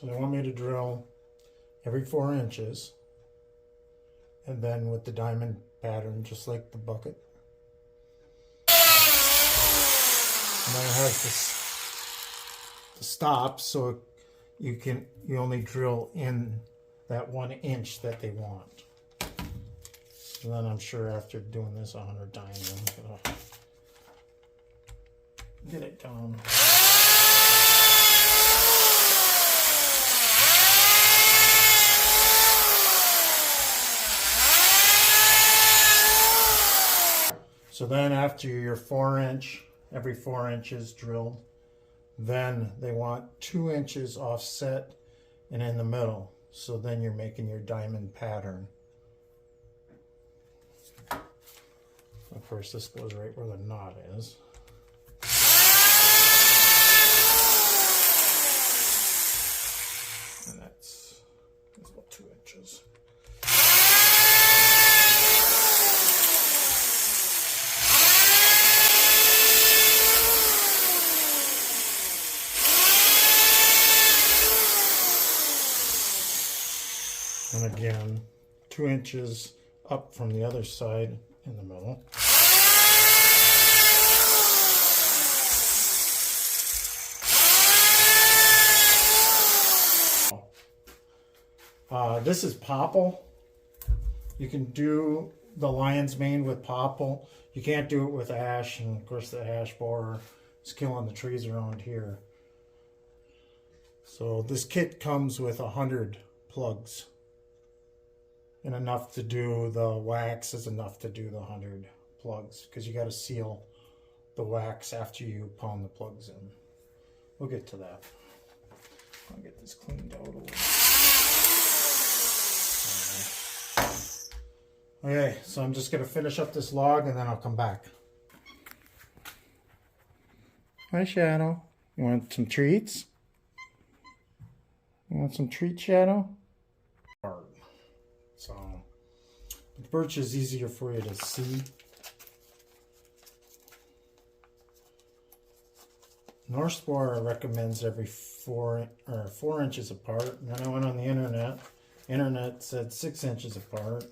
So they want me to drill every 4 inches, and then with the diamond pattern, just like the bucket. And then it has the stop, so you only drill in that 1 inch that they want. So then I'm sure after doing this 100 times, I'm gonna get it done. So then after your 4 inch, every 4 inches drilled, then they want 2 inches offset and in the middle. So then you're making your diamond pattern. Of course, this goes right where the knot is. And that's about 2 inches. And again, 2 inches up from the other side in the middle. This is popple. You can do the lion's mane with popple. You can't do it with ash, and of course the ash borer is killing the trees around here. So this kit comes with 100 plugs. And enough to do the wax is enough to do the 100 plugs, because you got to seal the wax after you pound the plugs in. We'll get to that. I'll get this cleaned out a little. Okay, so I'm just going to finish up this log and then I'll come back. Hi, Shadow. You want some treats? You want some treats, Shadow? So, the birch is easier for you to see. Northspore recommends every 4 inches apart. And then I went on the internet. Internet said 6 inches apart.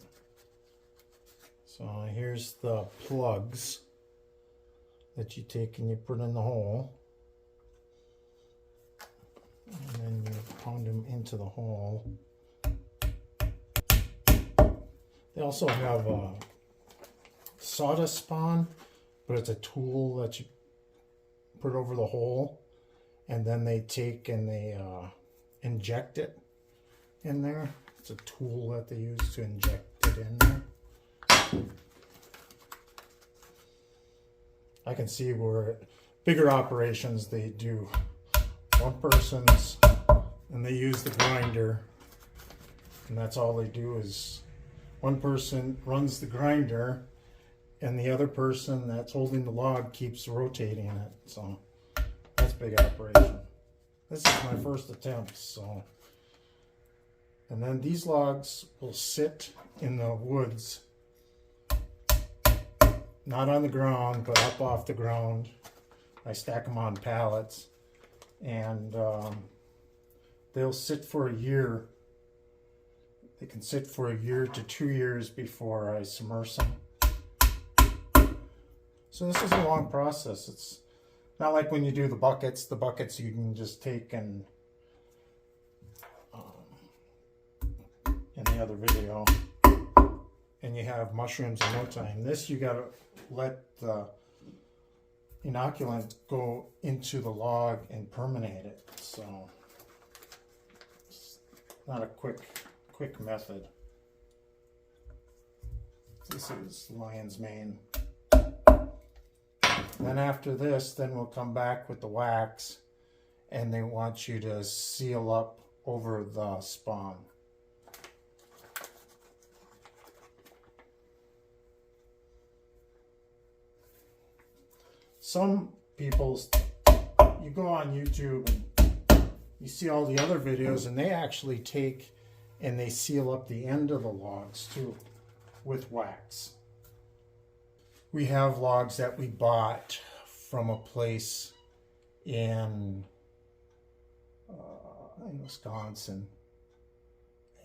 So here's the plugs that you take and you put in the hole. And then you pound them into the hole. They also have a sawdust spawn, but it's a tool that you put over the hole, and then they take and they inject it in there. It's a tool that they use to inject it in there. I can see where bigger operations, they do one person's and they use the grinder, and that's all they do is one person runs the grinder and the other person that's holding the log keeps rotating it. So that's a big operation. This is my first attempt. So, and then these logs will sit in the woods, not on the ground, but up off the ground. I stack them on pallets, and they'll sit for a year. They can sit for a year to 2 years before I submerge them. So this is a long process. It's not like when you do the buckets. The buckets you can just take and in the other video, and you have mushrooms in no time. This, you gotta let the inoculant go into the log and permanate it. So it's not a quick method. This is lion's mane. Then after this, then we'll come back with the wax, and they want you to seal up over the spawn. Some people, you go on YouTube and you see all the other videos, and they actually take and they seal up the end of the logs too with wax. We have logs that we bought from a place in in Wisconsin.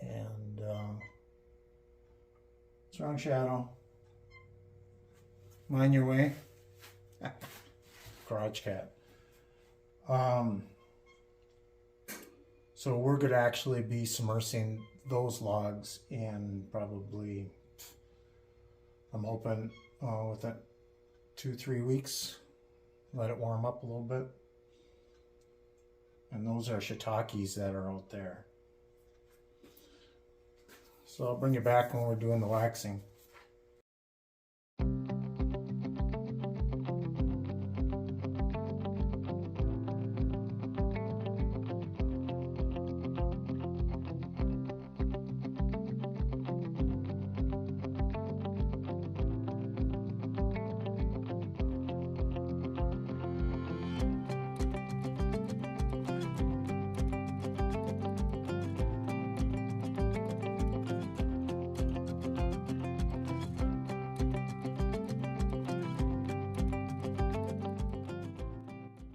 And what's wrong, Shadow? Mind your way. Garage cat. So we're gonna actually be submersing those logs in probably, I'm hoping within 2-3 weeks. Let it warm up a little bit. And those are shiitakes that are out there. So I'll bring you back when we're doing the waxing.